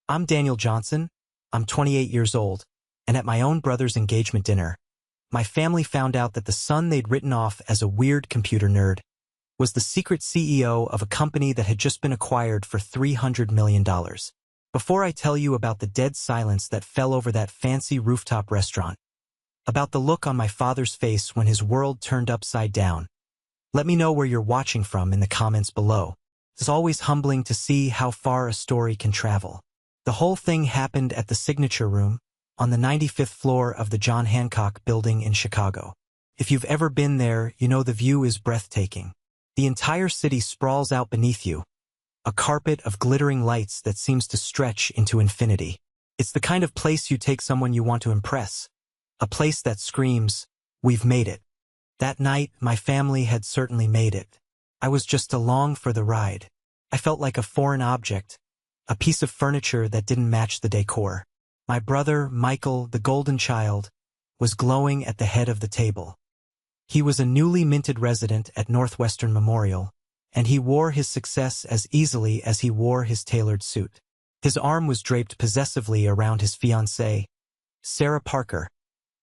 I'm Daniel Johnson. I'm 28 years old, and at my own brother's engagement dinner, my family found out that the son they'd written off as a weird computer nerd was the secret CEO of a company that had just been acquired for $300 million. Before I tell you about the dead silence that fell over that fancy rooftop restaurant, about the look on my father's face when his world turned upside down, let me know where you're watching from in the comments below. It's always humbling to see how far a story can travel. The whole thing happened at the Signature Room on the 95th floor of the John Hancock building in Chicago. If you've ever been there, you know the view is breathtaking. The entire city sprawls out beneath you, a carpet of glittering lights that seems to stretch into infinity. It's the kind of place you take someone you want to impress, a place that screams, "We've made it." That night, my family had certainly made it. I was just along for the ride. I felt like a foreign object, a piece of furniture that didn't match the decor. My brother, Michael, the golden child, was glowing at the head of the table. He was a newly minted resident at Northwestern Memorial, and he wore his success as easily as he wore his tailored suit. His arm was draped possessively around his fiancée, Sarah Parker,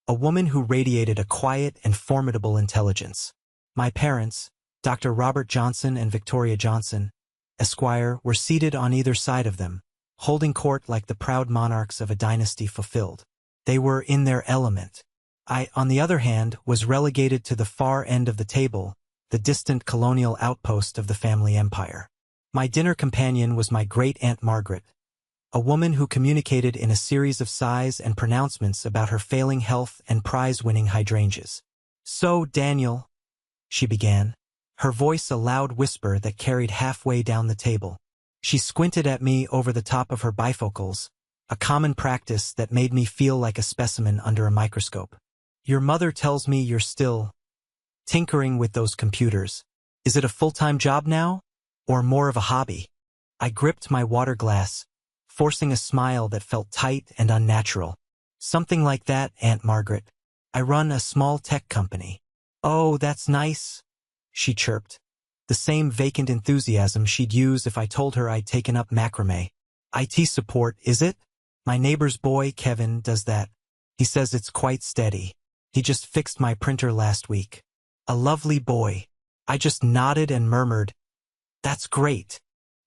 a woman who radiated a quiet and formidable intelligence. My parents, Dr. Robert Johnson and Victoria Johnson, Esquire, were seated on either side of them, holding court like the proud monarchs of a dynasty fulfilled. They were in their element. I, on the other hand, was relegated to the far end of the table, the distant colonial outpost of the family empire. My dinner companion was my great-aunt Margaret, a woman who communicated in a series of sighs and pronouncements about her failing health and prize-winning hydrangeas. "So, Daniel," she began, her voice a loud whisper that carried halfway down the table. She squinted at me over the top of her bifocals, a common practice that made me feel like a specimen under a microscope. "Your mother tells me you're still tinkering with those computers. Is it a full-time job now, or more of a hobby?" I gripped my water glass, forcing a smile that felt tight and unnatural. "Something like that, Aunt Margaret. I run a small tech company." "Oh, that's nice," she chirped, the same vacant enthusiasm she'd use if I told her I'd taken up macrame. "IT support, is it? My neighbor's boy, Kevin, does that. He says it's quite steady. He just fixed my printer last week." "A lovely boy." I just nodded and murmured, "That's great."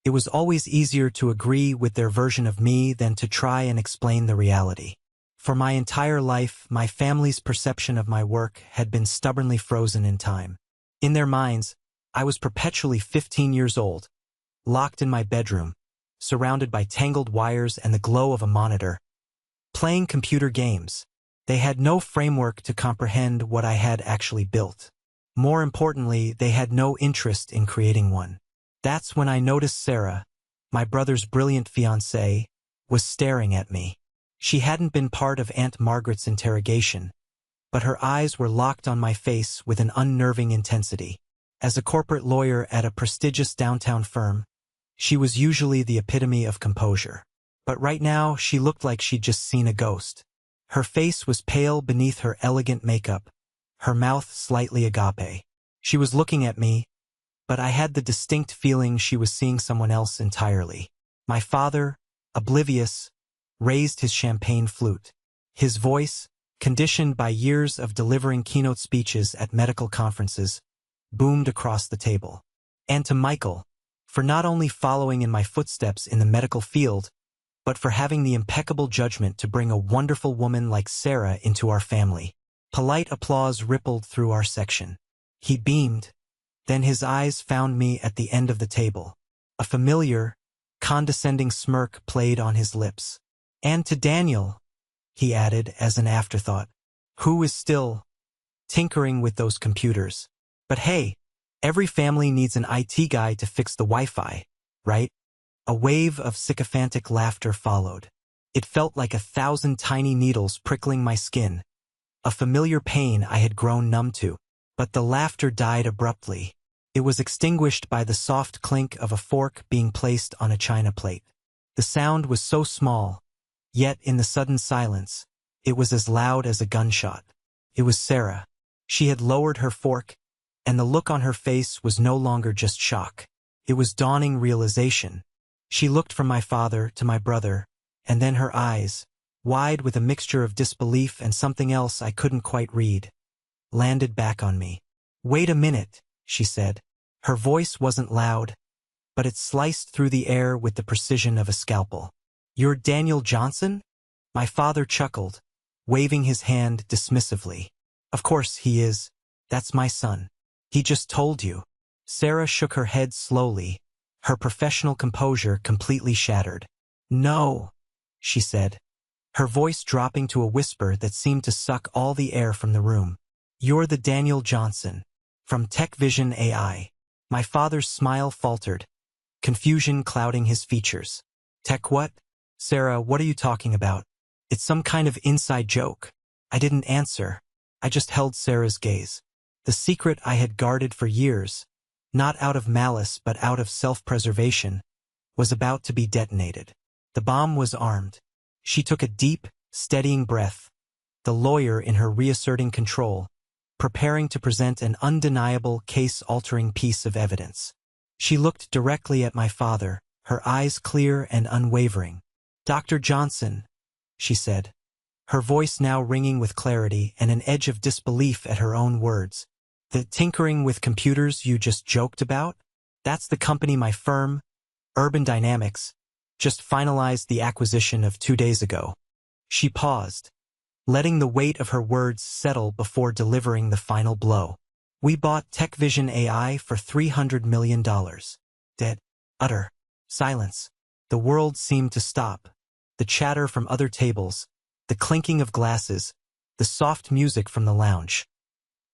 It was always easier to agree with their version of me than to try and explain the reality. For my entire life, my family's perception of my work had been stubbornly frozen in time. In their minds, I was perpetually 15 years old, locked in my bedroom, surrounded by tangled wires and the glow of a monitor, playing computer games. They had no framework to comprehend what I had actually built. More importantly, they had no interest in creating one. That's when I noticed Sarah, my brother's brilliant fiancée, was staring at me. She hadn't been part of Aunt Margaret's interrogation, but her eyes were locked on my face with an unnerving intensity. As a corporate lawyer at a prestigious downtown firm, she was usually the epitome of composure. But right now, she looked like she'd just seen a ghost. Her face was pale beneath her elegant makeup, her mouth slightly agape. She was looking at me, but I had the distinct feeling she was seeing someone else entirely. My father, oblivious, raised his champagne flute. His voice, conditioned by years of delivering keynote speeches at medical conferences, boomed across the table. And to Michael, for not only following in my footsteps in the medical field, but for having the impeccable judgment to bring a wonderful woman like Sarah into our family. Polite applause rippled through our section. He beamed. Then his eyes found me at the end of the table. A familiar, condescending smirk played on his lips. "And to Daniel," he added as an afterthought, "who is still tinkering with those computers. But hey, every family needs an IT guy to fix the Wi-Fi, right?" A wave of sycophantic laughter followed. It felt like 1,000 tiny needles prickling my skin, a familiar pain I had grown numb to. But the laughter died abruptly. It was extinguished by the soft clink of a fork being placed on a china plate. The sound was so small, yet in the sudden silence, it was as loud as a gunshot. It was Sarah. She had lowered her fork, and the look on her face was no longer just shock. It was dawning realization. She looked from my father to my brother, And then her eyes, wide with a mixture of disbelief and something else I couldn't quite read, landed back on me. "Wait a minute," she said. Her voice wasn't loud, but it sliced through the air with the precision of a scalpel. "You're Daniel Johnson?" My father chuckled, waving his hand dismissively. "Of course he is. That's my son. He just told you." Sarah shook her head slowly, her professional composure completely shattered. "No," she said, her voice dropping to a whisper that seemed to suck all the air from the room. "You're the Daniel Johnson, from Tech Vision AI." My father's smile faltered, confusion clouding his features. "Tech what? Sarah, what are you talking about? It's some kind of inside joke." I didn't answer. I just held Sarah's gaze. The secret I had guarded for years, not out of malice but out of self-preservation, was about to be detonated. The bomb was armed. She took a deep, steadying breath, the lawyer in her reasserting control, preparing to present an undeniable, case-altering piece of evidence. She looked directly at my father, her eyes clear and unwavering. "Dr. Johnson," she said, her voice now ringing with clarity and an edge of disbelief at her own words. "The tinkering with computers you just joked about? That's the company my firm, Urban Dynamics, just finalized the acquisition of 2 days ago." She paused, letting the weight of her words settle before delivering the final blow. "We bought Tech Vision AI for $300 million. Dead. Utter silence. The world seemed to stop. The chatter from other tables, the clinking of glasses, the soft music from the lounge.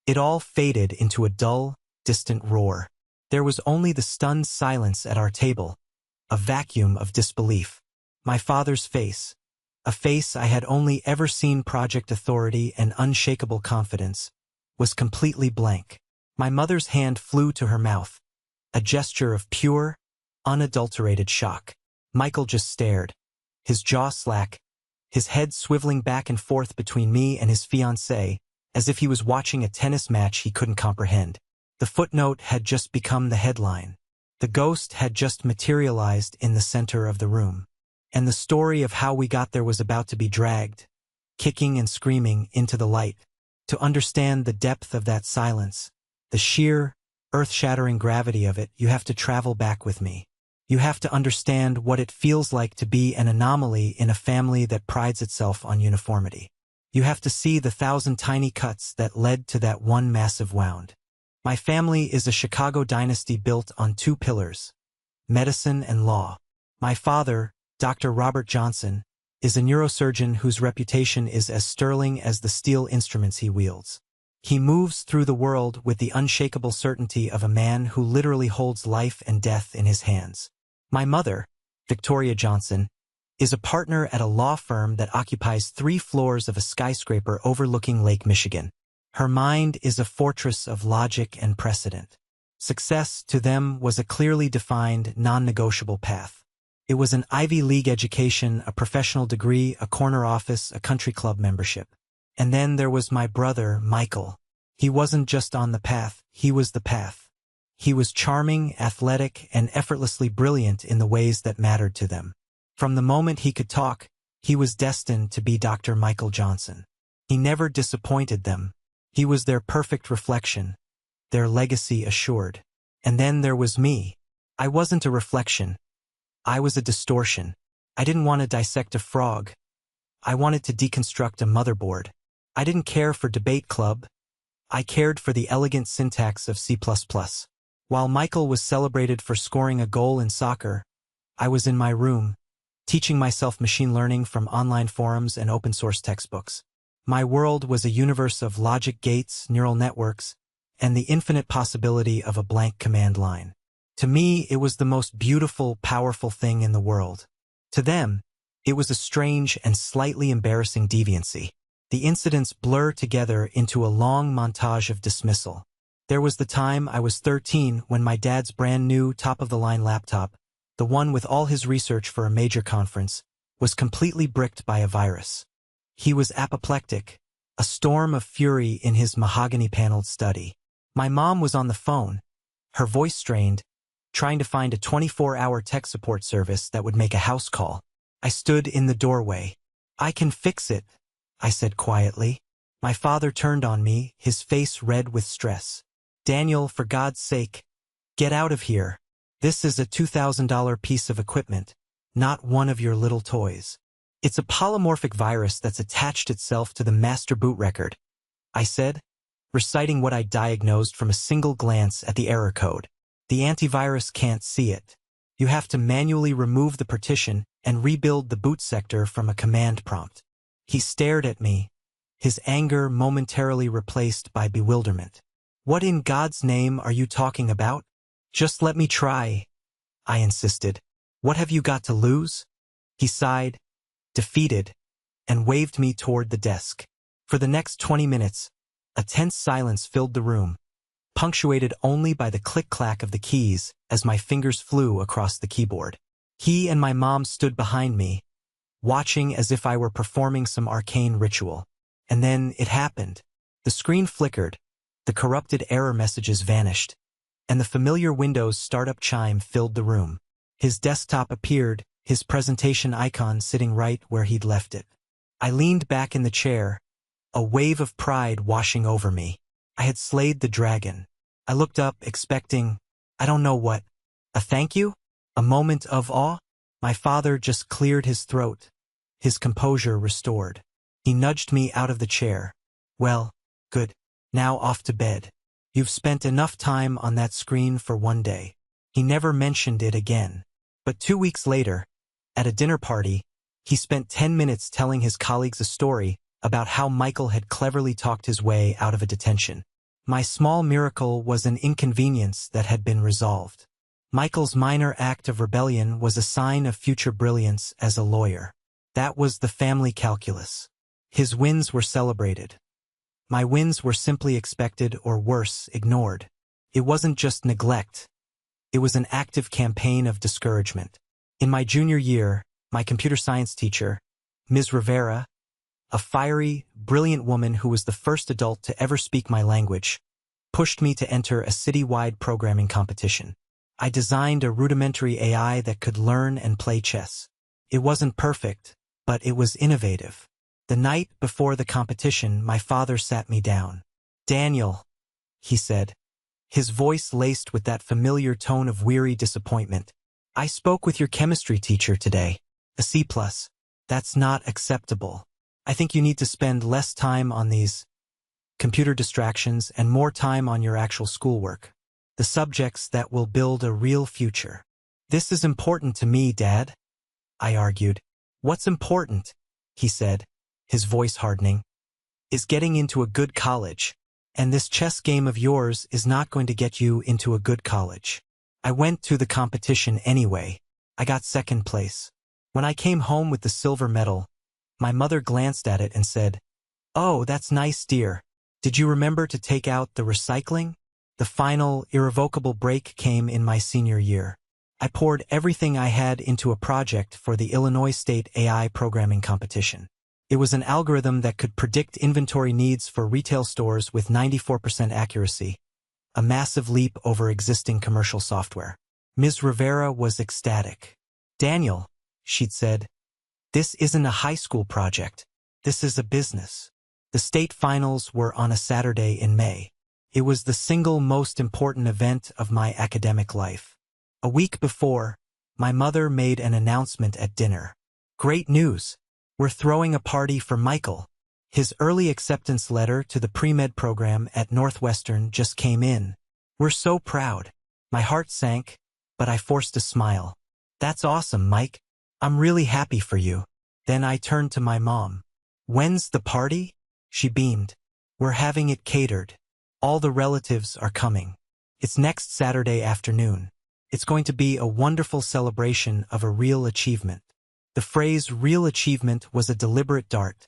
It all faded into a dull, distant roar. There was only the stunned silence at our table, a vacuum of disbelief. My father's face, a face I had only ever seen project authority and unshakable confidence, was completely blank. My mother's hand flew to her mouth, a gesture of pure, unadulterated shock. Michael just stared, his jaw slack, his head swiveling back and forth between me and his fiancé, as if he was watching a tennis match he couldn't comprehend. The footnote had just become the headline. The ghost had just materialized in the center of the room. And the story of how we got there was about to be dragged, kicking and screaming, into the light. To understand the depth of that silence, the sheer, earth-shattering gravity of it, you have to travel back with me. You have to understand what it feels like to be an anomaly in a family that prides itself on uniformity. You have to see the 1,000 tiny cuts that led to that one massive wound. My family is a Chicago dynasty built on 2 pillars, medicine and law. My father, Dr. Robert Johnson, is a neurosurgeon whose reputation is as sterling as the steel instruments he wields. He moves through the world with the unshakable certainty of a man who literally holds life and death in his hands. My mother, Victoria Johnson, is a partner at a law firm that occupies 3 floors of a skyscraper overlooking Lake Michigan. Her mind is a fortress of logic and precedent. Success, to them, was a clearly defined, non-negotiable path. It was an Ivy League education, a professional degree, a corner office, a country club membership. And then there was my brother, Michael. He wasn't just on the path, he was the path. He was charming, athletic, and effortlessly brilliant in the ways that mattered to them. From the moment he could talk, he was destined to be Dr. Michael Johnson. He never disappointed them. He was their perfect reflection, their legacy assured. And then there was me. I wasn't a reflection. I was a distortion. I didn't want to dissect a frog. I wanted to deconstruct a motherboard. I didn't care for debate club. I cared for the elegant syntax of C++. While Michael was celebrated for scoring a goal in soccer, I was in my room, teaching myself machine learning from online forums and open-source textbooks. My world was a universe of logic gates, neural networks, and the infinite possibility of a blank command line. To me, it was the most beautiful, powerful thing in the world. To them, it was a strange and slightly embarrassing deviancy. The incidents blur together into a long montage of dismissal. There was the time I was 13 when my dad's brand new top-of-the-line laptop, the one with all his research for a major conference, was completely bricked by a virus. He was apoplectic, a storm of fury in his mahogany-paneled study. My mom was on the phone, her voice strained, trying to find a 24-hour tech support service that would make a house call. I stood in the doorway. "I can fix it," I said quietly. My father turned on me, his face red with stress. "Daniel, for God's sake, get out of here. This is a $2,000 piece of equipment, not one of your little toys. It's a polymorphic virus that's attached itself to the master boot record," I said, reciting what I diagnosed from a single glance at the error code. "The antivirus can't see it. You have to manually remove the partition and rebuild the boot sector from a command prompt." He stared at me, his anger momentarily replaced by bewilderment. "What in God's name are you talking about?" "Just let me try," I insisted. "What have you got to lose?" He sighed, defeated, and waved me toward the desk. For the next 20 minutes, a tense silence filled the room, punctuated only by the click-clack of the keys as my fingers flew across the keyboard. He and my mom stood behind me, watching as if I were performing some arcane ritual. And then it happened. The screen flickered, the corrupted error messages vanished, and the familiar Windows startup chime filled the room. His desktop appeared, his presentation icon sitting right where he'd left it. I leaned back in the chair, a wave of pride washing over me. I had slayed the dragon. I looked up, expecting, I don't know what, a thank you? A moment of awe? My father just cleared his throat, his composure restored. He nudged me out of the chair. "Well, good. Now off to bed. You've spent enough time on that screen for one day." He never mentioned it again. But 2 weeks later, at a dinner party, he spent 10 minutes telling his colleagues a story about how Michael had cleverly talked his way out of a detention. My small miracle was an inconvenience that had been resolved. Michael's minor act of rebellion was a sign of future brilliance as a lawyer. That was the family calculus. His wins were celebrated. My wins were simply expected or worse, ignored. It wasn't just neglect. It was an active campaign of discouragement. In my junior year, my computer science teacher, Ms. Rivera, a fiery, brilliant woman who was the first adult to ever speak my language, pushed me to enter a citywide programming competition. I designed a rudimentary AI that could learn and play chess. It wasn't perfect, but it was innovative. The night before the competition, my father sat me down. "Daniel," he said, his voice laced with that familiar tone of weary disappointment. "I spoke with your chemistry teacher today. A C+. That's not acceptable. I think you need to spend less time on these computer distractions and more time on your actual schoolwork. The subjects that will build a real future." "This is important to me, Dad," I argued. "What's important?" he said, his voice hardening, "is getting into a good college. And this chess game of yours is not going to get you into a good college." I went to the competition anyway. I got second place. When I came home with the silver medal, my mother glanced at it and said, "Oh, that's nice, dear. Did you remember to take out the recycling?" The final, irrevocable break came in my senior year. I poured everything I had into a project for the Illinois State AI programming competition. It was an algorithm that could predict inventory needs for retail stores with 94% accuracy, a massive leap over existing commercial software. Ms. Rivera was ecstatic. "Daniel," she'd said, "this isn't a high school project. This is a business." The state finals were on a Saturday in May. It was the single most important event of my academic life. A week before, my mother made an announcement at dinner. "Great news! We're throwing a party for Michael. His early acceptance letter to the pre-med program at Northwestern just came in. We're so proud." My heart sank, but I forced a smile. "That's awesome, Mike. I'm really happy for you." Then I turned to my mom. "When's the party?" She beamed. "We're having it catered. All the relatives are coming. It's next Saturday afternoon. It's going to be a wonderful celebration of a real achievement." The phrase real achievement was a deliberate dart,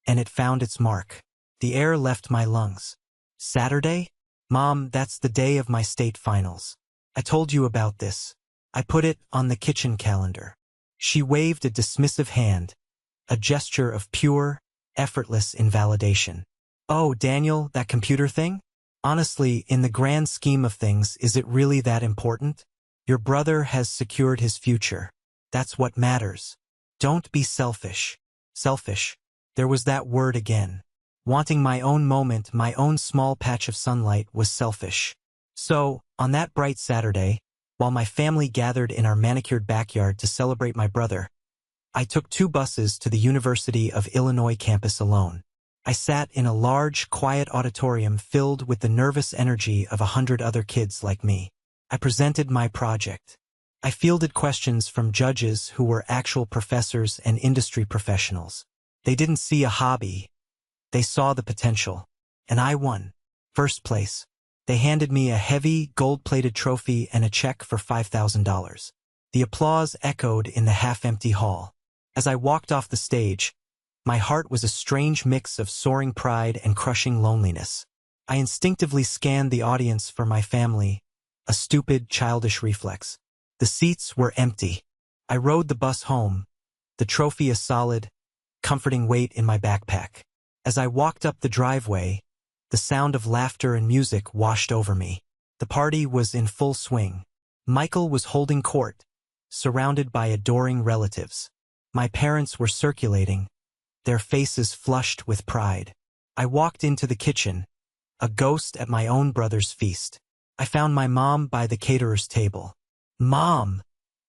and it found its mark. The air left my lungs. "Saturday? Mom, that's the day of my state finals. I told you about this. I put it on the kitchen calendar." She waved a dismissive hand, a gesture of pure, effortless invalidation. "Oh, Daniel, that computer thing? Honestly, in the grand scheme of things, is it really that important? Your brother has secured his future. That's what matters." Don't be selfish. Selfish. There was that word again. Wanting my own moment, my own small patch of sunlight was selfish. So, on that bright Saturday, while my family gathered in our manicured backyard to celebrate my brother, I took 2 buses to the University of Illinois campus alone. I sat in a large, quiet auditorium filled with the nervous energy of 100 other kids like me. I presented my project. I fielded questions from judges who were actual professors and industry professionals. They didn't see a hobby. They saw the potential. And I won. First place. They handed me a heavy, gold-plated trophy and a check for $5,000. The applause echoed in the half-empty hall. As I walked off the stage, my heart was a strange mix of soaring pride and crushing loneliness. I instinctively scanned the audience for my family, a stupid, childish reflex. The seats were empty. I rode the bus home, the trophy a solid, comforting weight in my backpack. As I walked up the driveway, the sound of laughter and music washed over me. The party was in full swing. Michael was holding court, surrounded by adoring relatives. My parents were circulating, their faces flushed with pride. I walked into the kitchen, a ghost at my own brother's feast. I found my mom by the caterer's table. "Mom,"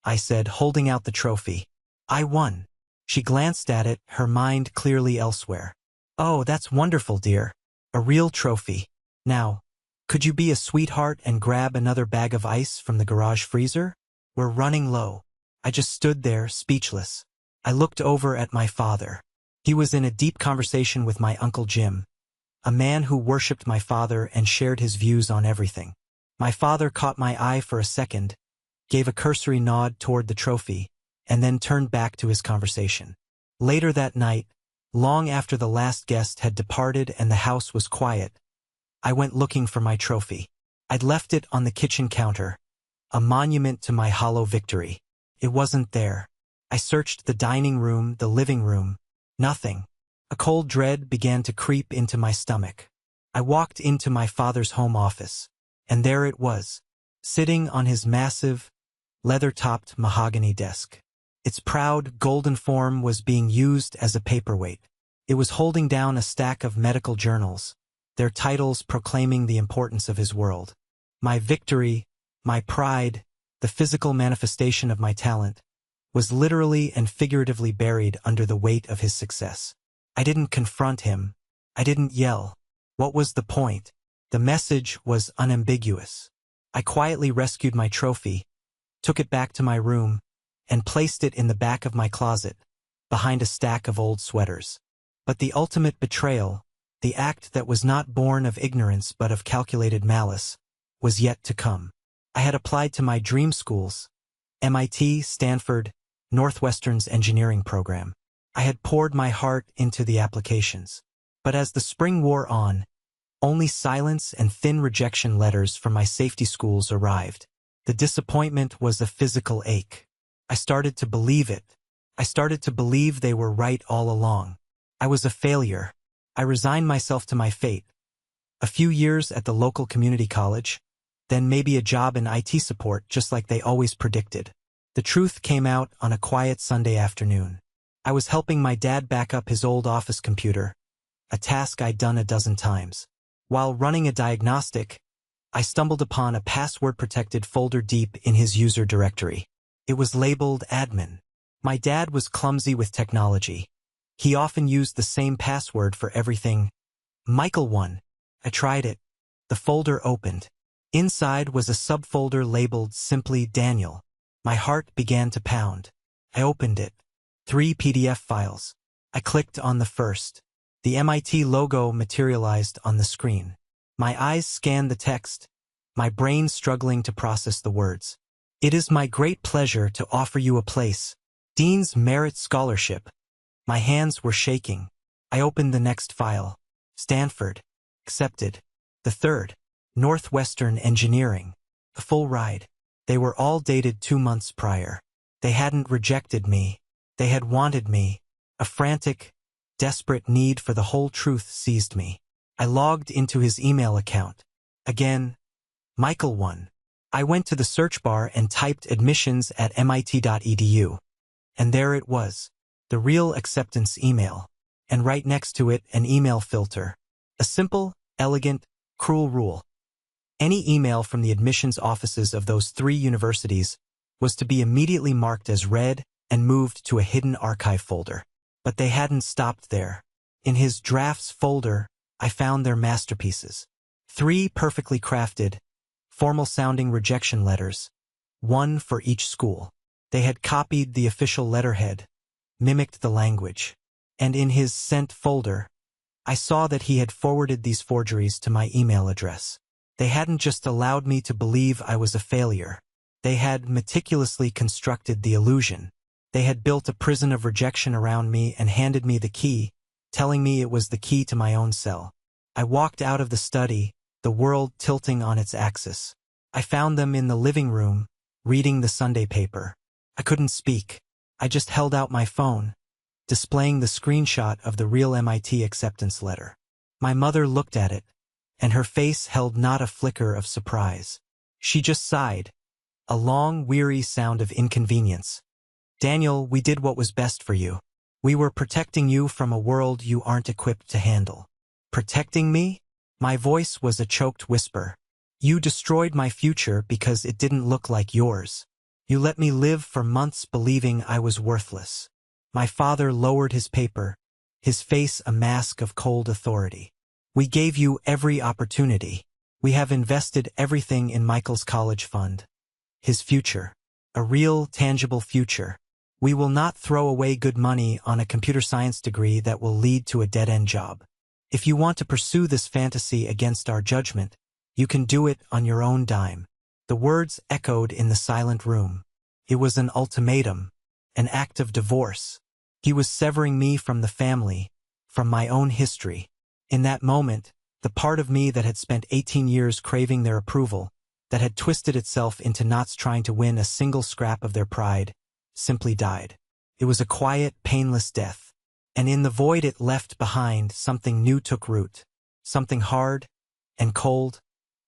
I said, holding out the trophy. "I won." She glanced at it, her mind clearly elsewhere. "Oh, that's wonderful, dear. A real trophy. Now, could you be a sweetheart and grab another bag of ice from the garage freezer? We're running low." I just stood there, speechless. I looked over at my father. He was in a deep conversation with my Uncle Jim, a man who worshipped my father and shared his views on everything. My father caught my eye for a second, gave a cursory nod toward the trophy, and then turned back to his conversation. Later that night, long after the last guest had departed and the house was quiet, I went looking for my trophy. I'd left it on the kitchen counter, a monument to my hollow victory. It wasn't there. I searched the dining room, the living room. Nothing. A cold dread began to creep into my stomach. I walked into my father's home office, and there it was, sitting on his massive, leather-topped mahogany desk. Its proud, golden form was being used as a paperweight. It was holding down a stack of medical journals, their titles proclaiming the importance of his world. My victory, my pride, the physical manifestation of my talent, was literally and figuratively buried under the weight of his success. I didn't confront him. I didn't yell. What was the point? The message was unambiguous. I quietly rescued my trophy, took it back to my room, and placed it in the back of my closet, behind a stack of old sweaters. But the ultimate betrayal, the act that was not born of ignorance but of calculated malice, was yet to come. I had applied to my dream schools, MIT, Stanford, Northwestern's engineering program. I had poured my heart into the applications. But as the spring wore on, only silence and thin rejection letters from my safety schools arrived. The disappointment was a physical ache. I started to believe it. I started to believe they were right all along. I was a failure. I resigned myself to my fate. A few years at the local community college, then maybe a job in IT support just like they always predicted. The truth came out on a quiet Sunday afternoon. I was helping my dad back up his old office computer, a task I'd done a dozen times. While running a diagnostic, I stumbled upon a password-protected folder deep in his user directory. It was labeled admin. My dad was clumsy with technology. He often used the same password for everything. Michael 1. I tried it. The folder opened. Inside was a subfolder labeled simply Daniel. My heart began to pound. I opened it. 3 PDF files. I clicked on the first. The MIT logo materialized on the screen. My eyes scanned the text, my brain struggling to process the words. "It is my great pleasure to offer you a place. Dean's Merit Scholarship." My hands were shaking. I opened the next file. Stanford. Accepted. The third. Northwestern Engineering. A full ride. They were all dated 2 months prior. They hadn't rejected me. They had wanted me. A frantic, desperate need for the whole truth seized me. I logged into his email account. Again, Michael 1. I went to the search bar and typed admissions at mit.edu. And there it was. the real acceptance email, and right next to it an email filter. A simple, elegant, cruel rule. Any email from the admissions offices of those 3 universities was to be immediately marked as read and moved to a hidden archive folder. But they hadn't stopped there. In his drafts folder, I found their masterpieces. 3 perfectly crafted, formal-sounding rejection letters, one for each school. They had copied the official letterhead, mimicked the language, and in his sent folder, I saw that he had forwarded these forgeries to my email address. They hadn't just allowed me to believe I was a failure. They had meticulously constructed the illusion. They had built a prison of rejection around me and handed me the key, telling me it was the key to my own cell. I walked out of the study, the world tilting on its axis. I found them in the living room, reading the Sunday paper. I couldn't speak. I just held out my phone, displaying the screenshot of the real MIT acceptance letter. My mother looked at it, and her face held not a flicker of surprise. She just sighed, a long, weary sound of inconvenience. Daniel, we did what was best for you. We were protecting you from a world you aren't equipped to handle. Protecting me? My voice was a choked whisper. You destroyed my future because it didn't look like yours. You let me live for months believing I was worthless. My father lowered his paper, his face a mask of cold authority. We gave you every opportunity. We have invested everything in Michael's college fund. His future. A real, tangible future. We will not throw away good money on a computer science degree that will lead to a dead-end job. If you want to pursue this fantasy against our judgment, you can do it on your own dime. The words echoed in the silent room. It was an ultimatum, an act of divorce. He was severing me from the family, from my own history. In that moment, the part of me that had spent 18 years craving their approval, that had twisted itself into knots trying to win a single scrap of their pride, simply died. It was a quiet, painless death. And in the void it left behind, something new took root. Something hard, and cold,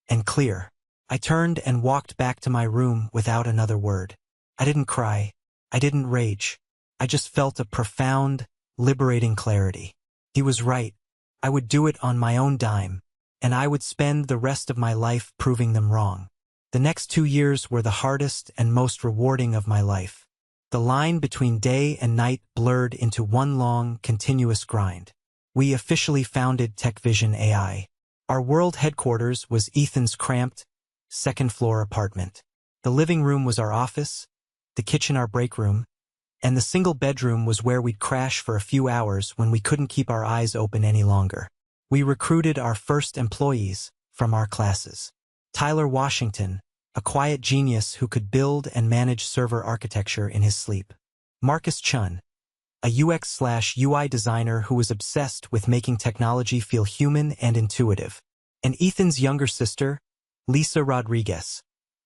and clear. I turned and walked back to my room without another word. I didn't cry. I didn't rage. I just felt a profound, liberating clarity. He was right. I would do it on my own dime, and I would spend the rest of my life proving them wrong. The next 2 years were the hardest and most rewarding of my life. The line between day and night blurred into one long, continuous grind. We officially founded TechVision AI. Our world headquarters was Ethan's cramped, second-floor apartment. The living room was our office, the kitchen our break room, and the single bedroom was where we'd crash for a few hours when we couldn't keep our eyes open any longer. We recruited our first employees from our classes. Tyler Washington, a quiet genius who could build and manage server architecture in his sleep. Marcus Chun, a UX/UI designer who was obsessed with making technology feel human and intuitive. And Ethan's younger sister, Lisa Rodriguez,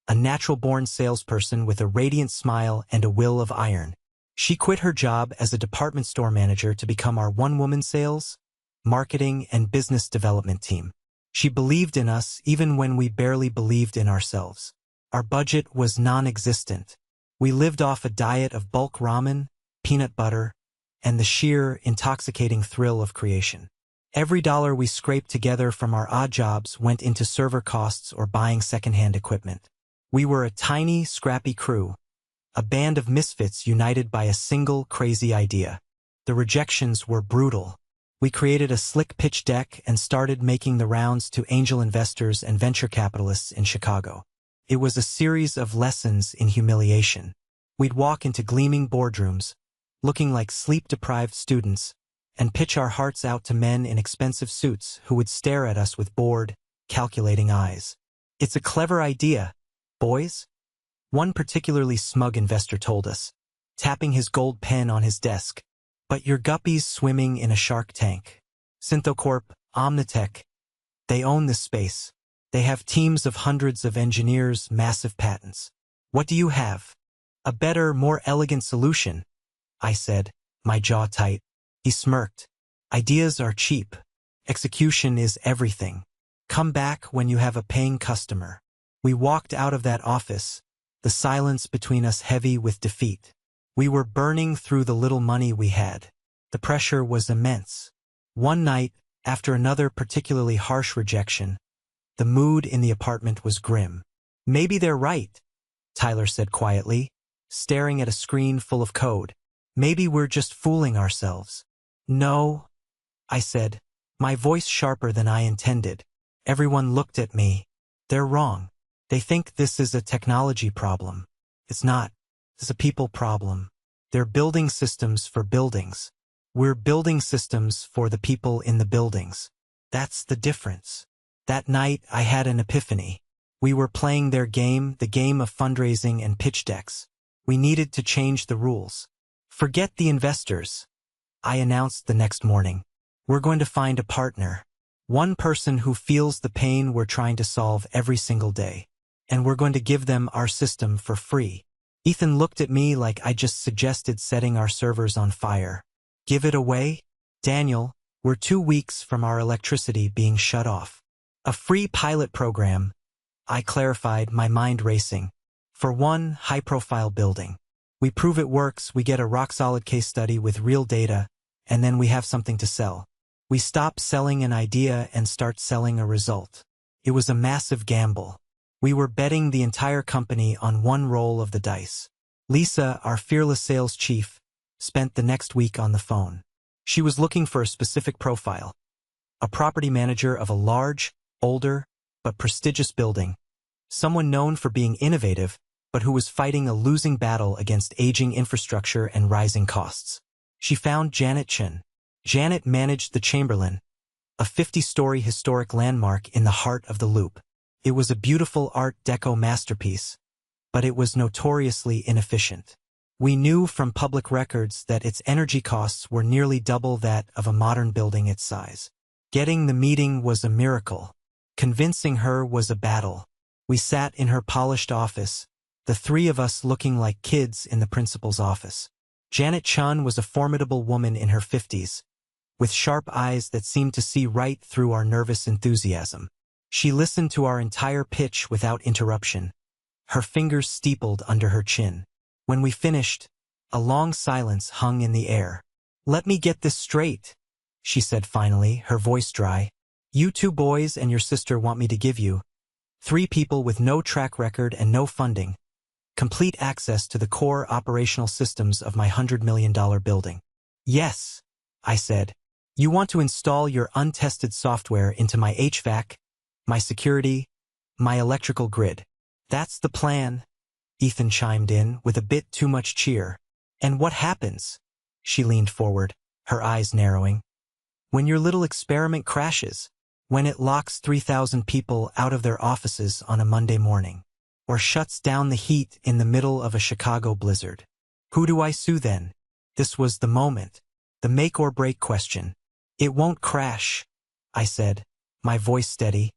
a natural-born salesperson with a radiant smile and a will of iron. She quit her job as a department store manager to become our one-woman sales, marketing, and business development team. She believed in us even when we barely believed in ourselves. Our budget was non-existent. We lived off a diet of bulk ramen, peanut butter, and the sheer, intoxicating thrill of creation. Every dollar we scraped together from our odd jobs went into server costs or buying second-hand equipment. We were a tiny, scrappy crew, a band of misfits united by a single crazy idea. The rejections were brutal. We created a slick pitch deck and started making the rounds to angel investors and venture capitalists in Chicago. It was a series of lessons in humiliation. We'd walk into gleaming boardrooms, looking like sleep-deprived students, and pitch our hearts out to men in expensive suits who would stare at us with bored, calculating eyes. "It's a clever idea, boys," one particularly smug investor told us, tapping his gold pen on his desk. "But you're guppies swimming in a shark tank. Synthocorp, Omnitech, they own this space. They have teams of hundreds of engineers, massive patents. What do you have?" "A better, more elegant solution," I said, my jaw tight. He smirked. "Ideas are cheap. Execution is everything. Come back when you have a paying customer." We walked out of that office, the silence between us heavy with defeat. We were burning through the little money we had. The pressure was immense. One night, after another particularly harsh rejection, the mood in the apartment was grim. "Maybe they're right," Tyler said quietly, staring at a screen full of code. "Maybe we're just fooling ourselves." "No," I said, my voice sharper than I intended. Everyone looked at me. "They're wrong. They think this is a technology problem. It's not. It's a people problem. They're building systems for buildings. We're building systems for the people in the buildings. That's the difference." That night, I had an epiphany. We were playing their game, the game of fundraising and pitch decks. We needed to change the rules. "Forget the investors," I announced the next morning. "We're going to find a partner. One person who feels the pain we're trying to solve every single day. And we're going to give them our system for free." Ethan looked at me like I just suggested setting our servers on fire. "Give it away?" "Daniel, we're 2 weeks from our electricity being shut off. A free pilot program," I clarified, my mind racing. "For one high-profile building. We prove it works, we get a rock-solid case study with real data, and then we have something to sell. We stop selling an idea and start selling a result." It was a massive gamble. We were betting the entire company on one roll of the dice. Lisa, our fearless sales chief, spent the next week on the phone. She was looking for a specific profile. A property manager of a large, older, but prestigious building. Someone known for being innovative, but who was fighting a losing battle against aging infrastructure and rising costs. She found Janet Chen. Janet managed the Chamberlain, a 50-story historic landmark in the heart of the Loop. It was a beautiful Art Deco masterpiece, but it was notoriously inefficient. We knew from public records that its energy costs were nearly double that of a modern building its size. Getting the meeting was a miracle. Convincing her was a battle. We sat in her polished office, the three of us looking like kids in the principal's office. Janet Chun was a formidable woman in her 50s, with sharp eyes that seemed to see right through our nervous enthusiasm. She listened to our entire pitch without interruption, her fingers steepled under her chin. When we finished, a long silence hung in the air. "Let me get this straight," she said finally, her voice dry. "You 2 boys and your sister want me to give you 3 people with no track record and no funding, complete access to the core operational systems of my $100 million building." "Yes," I said. "You want to install your untested software into my HVAC, my security, my electrical grid." "That's the plan," Ethan chimed in with a bit too much cheer. "And what happens?" She leaned forward, her eyes narrowing. "When your little experiment crashes, when it locks 3,000 people out of their offices on a Monday morning, or shuts down the heat in the middle of a Chicago blizzard, who do I sue then?" This was the moment, the make-or-break question. "It won't crash," I said, my voice steady,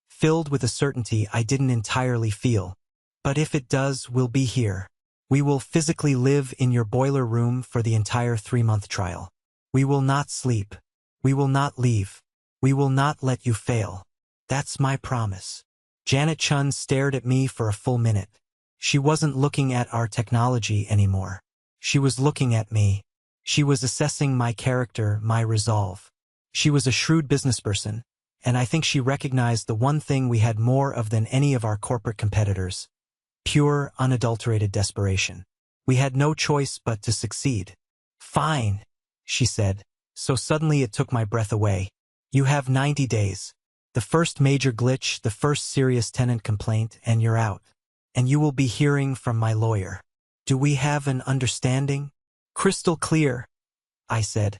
filled with a certainty I didn't entirely feel. "But if it does, we'll be here. We will physically live in your boiler room for the entire 3-month trial. We will not sleep. We will not leave. We will not let you fail. That's my promise." Janet Chun stared at me for a full minute. She wasn't looking at our technology anymore. She was looking at me. She was assessing my character, my resolve. She was a shrewd businessperson, and I think she recognized the one thing we had more of than any of our corporate competitors: pure, unadulterated desperation. We had no choice but to succeed. "Fine," she said, so suddenly it took my breath away. "You have 90 days. The first major glitch, the first serious tenant complaint, and you're out. And you will be hearing from my lawyer. Do we have an understanding?" "Crystal clear," I said,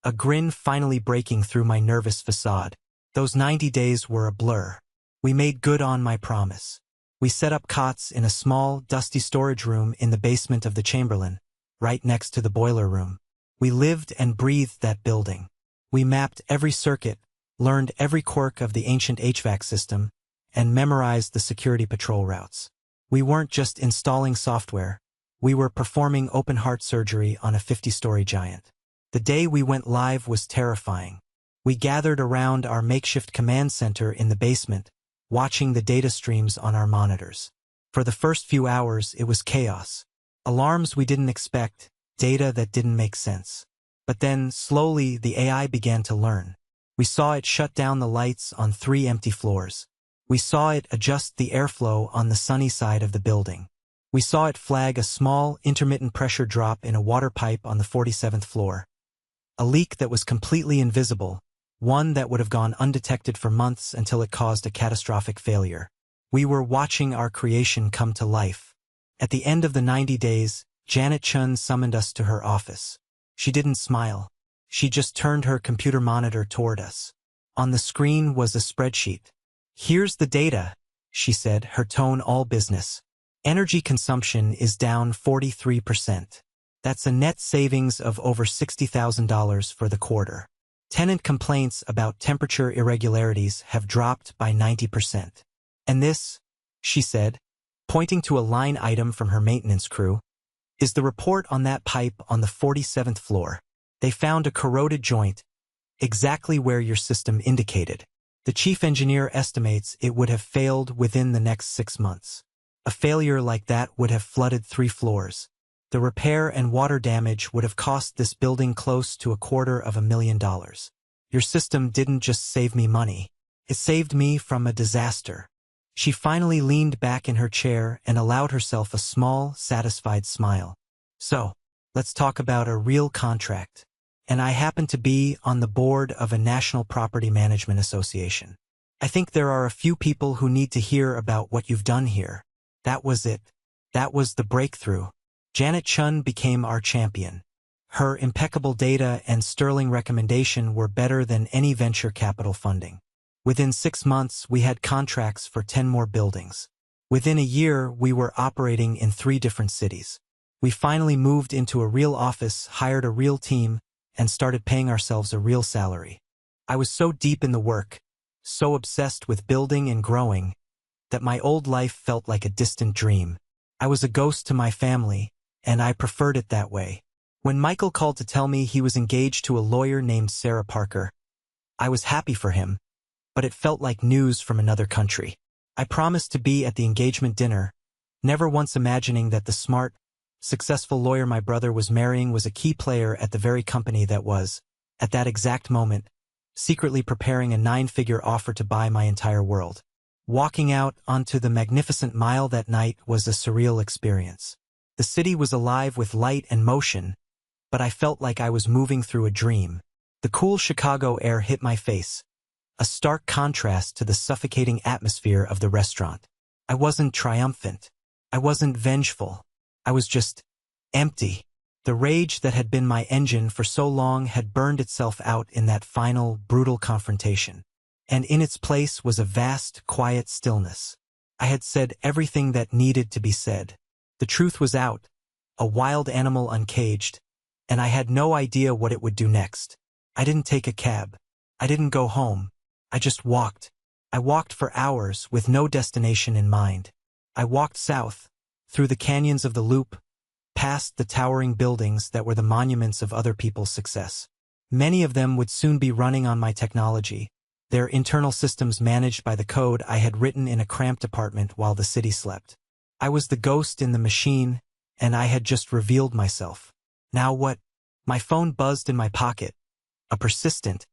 a grin finally breaking through my nervous facade. Those 90 days were a blur. We made good on my promise. We set up cots in a small, dusty storage room in the basement of the Chamberlain, right next to the boiler room. We lived and breathed that building. We mapped every circuit, learned every quirk of the ancient HVAC system, and memorized the security patrol routes. We weren't just installing software. We were performing open-heart surgery on a 50-story giant. The day we went live was terrifying. We gathered around our makeshift command center in the basement, watching the data streams on our monitors. For the first few hours, it was chaos. Alarms we didn't expect, data that didn't make sense. But then, slowly, the AI began to learn. We saw it shut down the lights on 3 empty floors. We saw it adjust the airflow on the sunny side of the building. We saw it flag a small, intermittent pressure drop in a water pipe on the 47th floor. A leak that was completely invisible, one that would have gone undetected for months until it caused a catastrophic failure. We were watching our creation come to life. At the end of the 90 days, Janet Chun summoned us to her office. She didn't smile. She just turned her computer monitor toward us. On the screen was a spreadsheet. "Here's the data," she said, her tone all business. "Energy consumption is down 43%. That's a net savings of over $60,000 for the quarter. Tenant complaints about temperature irregularities have dropped by 90%. And this," she said, pointing to a line item from her maintenance crew, "is the report on that pipe on the 47th floor. They found a corroded joint, exactly where your system indicated. The chief engineer estimates it would have failed within the next 6 months. A failure like that would have flooded 3 floors. The repair and water damage would have cost this building close to $250,000. Your system didn't just save me money. It saved me from a disaster." She finally leaned back in her chair and allowed herself a small, satisfied smile. "So, let's talk about a real contract. And I happen to be on the board of a National Property Management Association. I think there are a few people who need to hear about what you've done here." That was it. That was the breakthrough. Janet Chun became our champion. Her impeccable data and sterling recommendation were better than any venture capital funding. Within 6 months, we had contracts for 10 more buildings. Within a year, we were operating in 3 different cities. We finally moved into a real office, hired a real team, and started paying ourselves a real salary. I was so deep in the work, so obsessed with building and growing, that my old life felt like a distant dream. I was a ghost to my family, and I preferred it that way. When Michael called to tell me he was engaged to a lawyer named Sarah Parker, I was happy for him, but it felt like news from another country. I promised to be at the engagement dinner, never once imagining that the smart, successful lawyer my brother was marrying was a key player at the very company that was, at that exact moment, secretly preparing a 9-figure offer to buy my entire world. Walking out onto the magnificent mile that night was a surreal experience. The city was alive with light and motion, but I felt like I was moving through a dream. The cool Chicago air hit my face, a stark contrast to the suffocating atmosphere of the restaurant. I wasn't triumphant. I wasn't vengeful. I was just empty. The rage that had been my engine for so long had burned itself out in that final, brutal confrontation. And in its place was a vast, quiet stillness. I had said everything that needed to be said. The truth was out, a wild animal uncaged, and I had no idea what it would do next. I didn't take a cab. I didn't go home. I just walked. I walked for hours with no destination in mind. I walked south, through the canyons of the Loop, past the towering buildings that were the monuments of other people's success. Many of them would soon be running on my technology, their internal systems managed by the code I had written in a cramped apartment while the city slept. I was the ghost in the machine, and I had just revealed myself. Now what? My phone buzzed in my pocket, a persistent,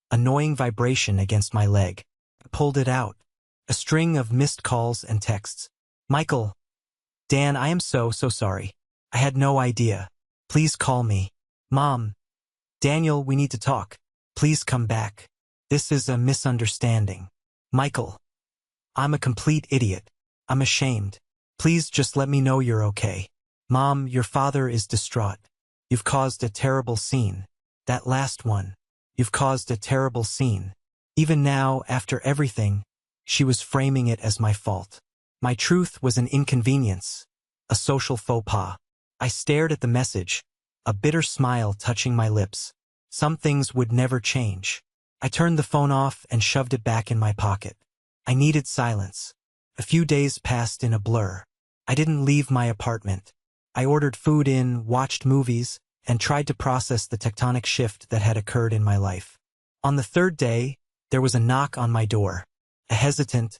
annoying vibration against my leg. I pulled it out. A string of missed calls and texts. "Michael. Dan, I am so sorry. I had no idea. Please call me. Mom. Daniel, we need to talk. Please come back. This is a misunderstanding. Michael. I'm a complete idiot. I'm ashamed. Please just let me know you're okay. Mom, your father is distraught. You've caused a terrible scene. That last one. You've caused a terrible scene." Even now, after everything, she was framing it as my fault. My truth was an inconvenience, a social faux pas. I stared at the message, a bitter smile touching my lips. Some things would never change. I turned the phone off and shoved it back in my pocket. I needed silence. A few days passed in a blur. I didn't leave my apartment. I ordered food in, watched movies, and tried to process the tectonic shift that had occurred in my life. On the 3rd day, there was a knock on my door. A hesitant,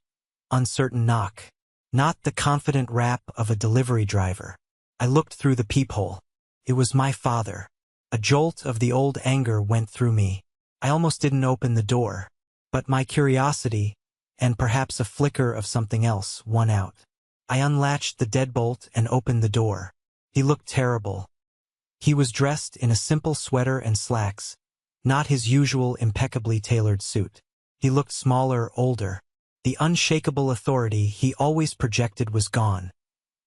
uncertain knock. Not the confident rap of a delivery driver. I looked through the peephole. It was my father. A jolt of the old anger went through me. I almost didn't open the door. But my curiosity, and perhaps a flicker of something else, won out. I unlatched the deadbolt and opened the door. He looked terrible. He was dressed in a simple sweater and slacks, not his usual impeccably tailored suit. He looked smaller, older. The unshakable authority he always projected was gone,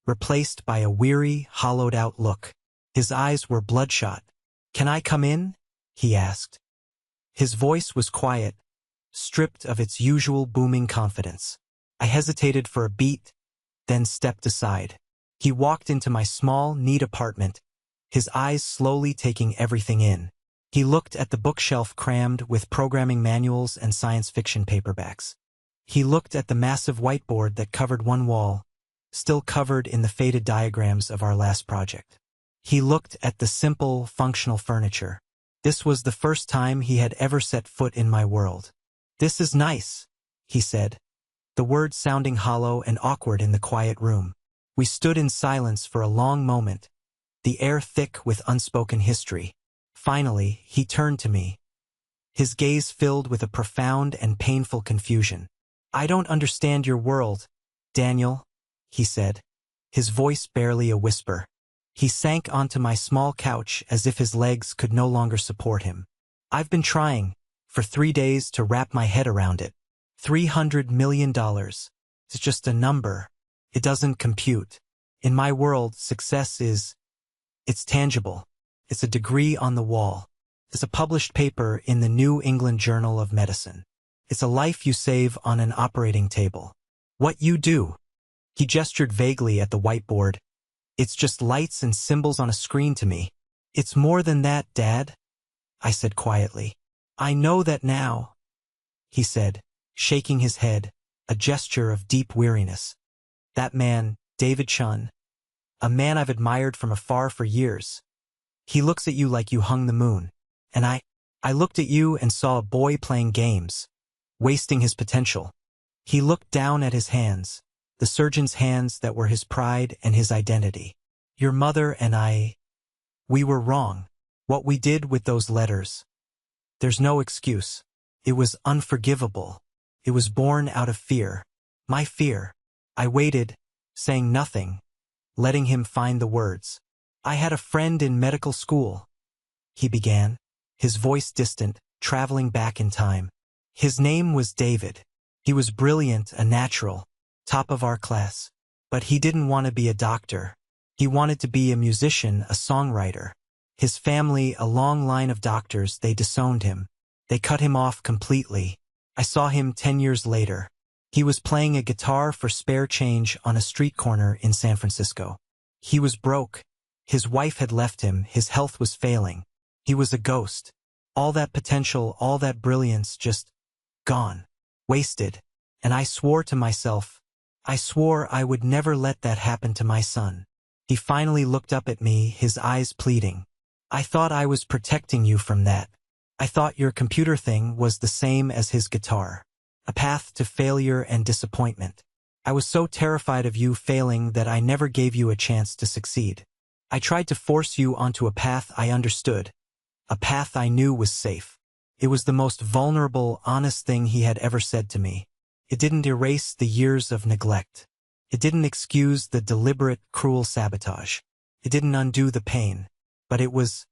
replaced by a weary, hollowed-out look. His eyes were bloodshot. "Can I come in?" he asked. His voice was quiet, stripped of its usual booming confidence. I hesitated for a beat, then stepped aside. He walked into my small, neat apartment, his eyes slowly taking everything in. He looked at the bookshelf crammed with programming manuals and science fiction paperbacks. He looked at the massive whiteboard that covered one wall, still covered in the faded diagrams of our last project. He looked at the simple, functional furniture. This was the first time he had ever set foot in my world. "This is nice," he said, the words sounding hollow and awkward in the quiet room. We stood in silence for a long moment, the air thick with unspoken history. Finally, he turned to me, his gaze filled with a profound and painful confusion. "I don't understand your world, Daniel," he said, his voice barely a whisper. He sank onto my small couch as if his legs could no longer support him. "I've been trying, for 3 days, to wrap my head around it. $300 million. It's just a number. It doesn't compute. In my world, success it's tangible. It's a degree on the wall. It's a published paper in the New England Journal of Medicine. It's a life you save on an operating table. What you do." He gestured vaguely at the whiteboard. "It's just lights and symbols on a screen to me." "It's more than that, Dad," I said quietly. "I know that now," he said, shaking his head, a gesture of deep weariness. "That man, David Chun, a man I've admired from afar for years. He looks at you like you hung the moon. And I looked at you and saw a boy playing games, wasting his potential." He looked down at his hands, the surgeon's hands that were his pride and his identity. "Your mother and we were wrong. What we did with those letters. There's no excuse. It was unforgivable. It was born out of fear. My fear." I waited, saying nothing, letting him find the words. "I had a friend in medical school," he began, his voice distant, traveling back in time. "His name was David. He was brilliant, a natural, top of our class. But he didn't want to be a doctor. He wanted to be a musician, a songwriter. His family, a long line of doctors, they disowned him. They cut him off completely. I saw him 10 years later. He was playing a guitar for spare change on a street corner in San Francisco. He was broke. His wife had left him, his health was failing. He was a ghost. All that potential, all that brilliance, just gone. Wasted. And I swore to myself, I swore I would never let that happen to my son." He finally looked up at me, his eyes pleading. "I thought I was protecting you from that. I thought your computer thing was the same as his guitar. A path to failure and disappointment. I was so terrified of you failing that I never gave you a chance to succeed. I tried to force you onto a path I understood, a path I knew was safe." It was the most vulnerable, honest thing he had ever said to me. It didn't erase the years of neglect. It didn't excuse the deliberate, cruel sabotage. It didn't undo the pain. But it was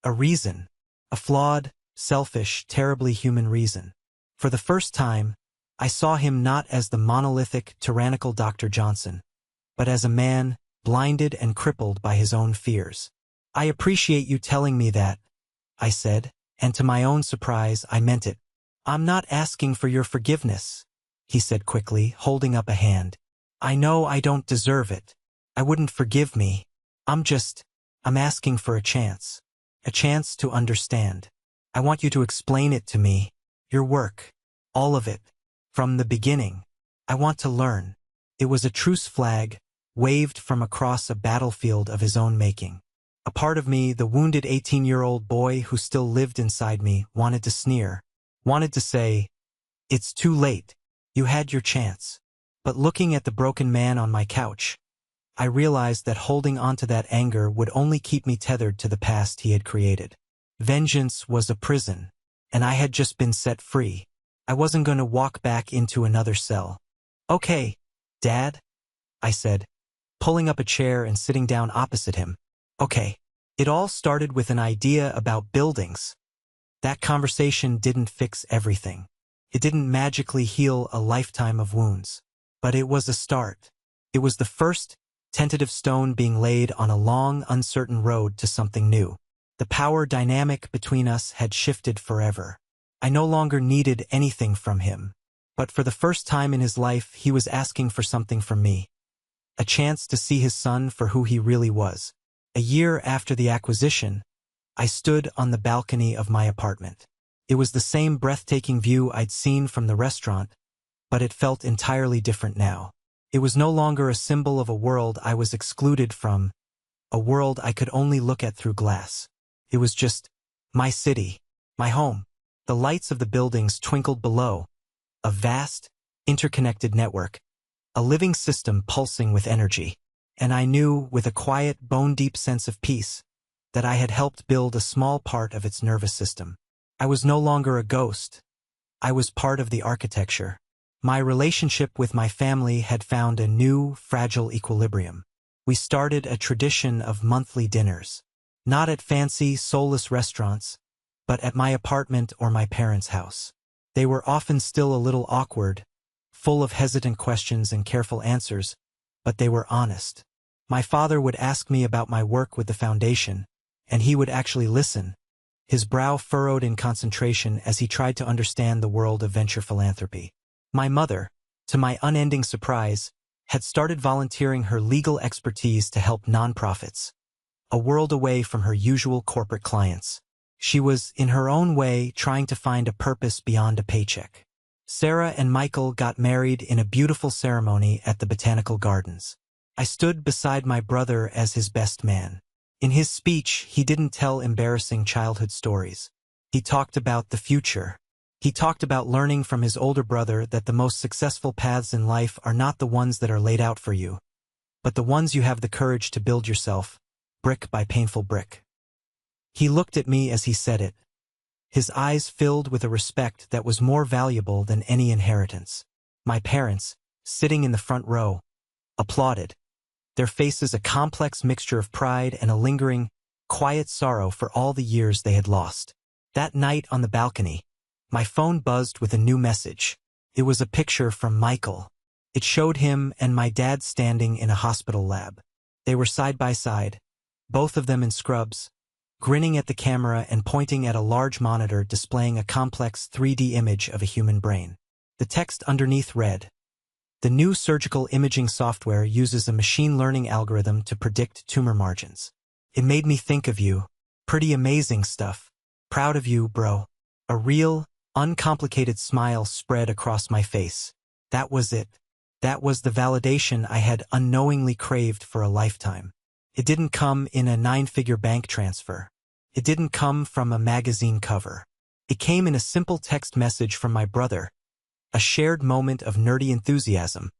a reason. A flawed, selfish, terribly human reason. For the first time, I saw him not as the monolithic, tyrannical Dr. Johnson, but as a man, blinded and crippled by his own fears. "I appreciate you telling me that," I said, and to my own surprise, I meant it. "I'm not asking for your forgiveness," he said quickly, holding up a hand. "I know I don't deserve it. I wouldn't forgive me. I'm asking for a chance to understand. I want you to explain it to me, your work, all of it, from the beginning. I want to learn." It was a truce flag, waved from across a battlefield of his own making. A part of me, the wounded 18-year-old boy who still lived inside me, wanted to sneer, wanted to say, "It's too late. You had your chance." But looking at the broken man on my couch, I realized that holding onto that anger would only keep me tethered to the past he had created. Vengeance was a prison, and I had just been set free. I wasn't going to walk back into another cell. "Okay, Dad," I said, pulling up a chair and sitting down opposite him. "Okay." It all started with an idea about buildings. That conversation didn't fix everything. It didn't magically heal a lifetime of wounds. But it was a start. It was the first tentative stone being laid on a long, uncertain road to something new. The power dynamic between us had shifted forever. I no longer needed anything from him. But for the first time in his life, he was asking for something from me. A chance to see his son for who he really was. A year after the acquisition, I stood on the balcony of my apartment. It was the same breathtaking view I'd seen from the restaurant, but it felt entirely different now. It was no longer a symbol of a world I was excluded from, a world I could only look at through glass. It was just my city, my home. The lights of the buildings twinkled below, a vast, interconnected network, a living system pulsing with energy. And I knew, with a quiet, bone-deep sense of peace, that I had helped build a small part of its nervous system. I was no longer a ghost. I was part of the architecture. My relationship with my family had found a new, fragile equilibrium. We started a tradition of monthly dinners. Not at fancy, soulless restaurants, but at my apartment or my parents' house. They were often still a little awkward, full of hesitant questions and careful answers, but they were honest. My father would ask me about my work with the foundation, and he would actually listen, his brow furrowed in concentration as he tried to understand the world of venture philanthropy. My mother, to my unending surprise, had started volunteering her legal expertise to help nonprofits, a world away from her usual corporate clients. She was, in her own way, trying to find a purpose beyond a paycheck. Sarah and Michael got married in a beautiful ceremony at the Botanical Gardens. I stood beside my brother as his best man. In his speech, he didn't tell embarrassing childhood stories. He talked about the future. He talked about learning from his older brother that the most successful paths in life are not the ones that are laid out for you, but the ones you have the courage to build yourself, brick by painful brick. He looked at me as he said it, his eyes filled with a respect that was more valuable than any inheritance. My parents, sitting in the front row, applauded, their faces a complex mixture of pride and a lingering, quiet sorrow for all the years they had lost. That night on the balcony, my phone buzzed with a new message. It was a picture from Michael. It showed him and my dad standing in a hospital lab. They were side by side, both of them in scrubs, grinning at the camera and pointing at a large monitor displaying a complex 3D image of a human brain. The text underneath read, "The new surgical imaging software uses a machine learning algorithm to predict tumor margins." It made me think of you. Pretty amazing stuff. Proud of you, bro. A real, uncomplicated smile spread across my face. That was it. That was the validation I had unknowingly craved for a lifetime. It didn't come in a 9-figure bank transfer. It didn't come from a magazine cover. It came in a simple text message from my brother, a shared moment of nerdy enthusiasm,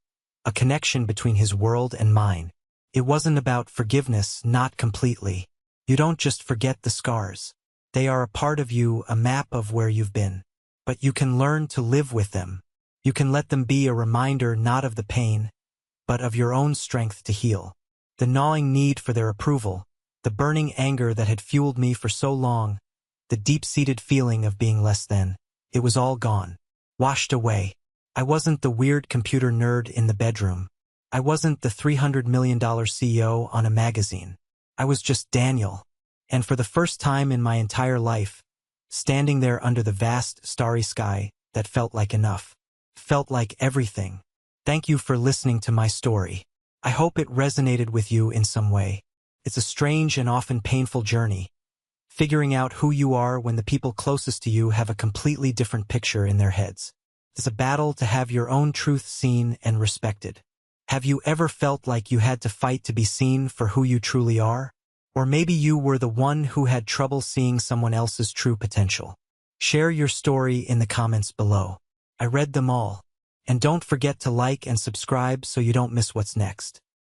a connection between his world and mine. It wasn't about forgiveness, not completely. You don't just forget the scars. They are a part of you, a map of where you've been. But you can learn to live with them. You can let them be a reminder not of the pain, but of your own strength to heal. The gnawing need for their approval, the burning anger that had fueled me for so long, the deep-seated feeling of being less than, it was all gone. Washed away. I wasn't the weird computer nerd in the bedroom. I wasn't the $300 million CEO on a magazine. I was just Daniel. And for the first time in my entire life, standing there under the vast, starry sky that felt like enough. Felt like everything. Thank you for listening to my story. I hope it resonated with you in some way. It's a strange and often painful journey, figuring out who you are when the people closest to you have a completely different picture in their heads. It's a battle to have your own truth seen and respected. Have you ever felt like you had to fight to be seen for who you truly are? Or maybe you were the one who had trouble seeing someone else's true potential. Share your story in the comments below. I read them all. And don't forget to like and subscribe so you don't miss what's next.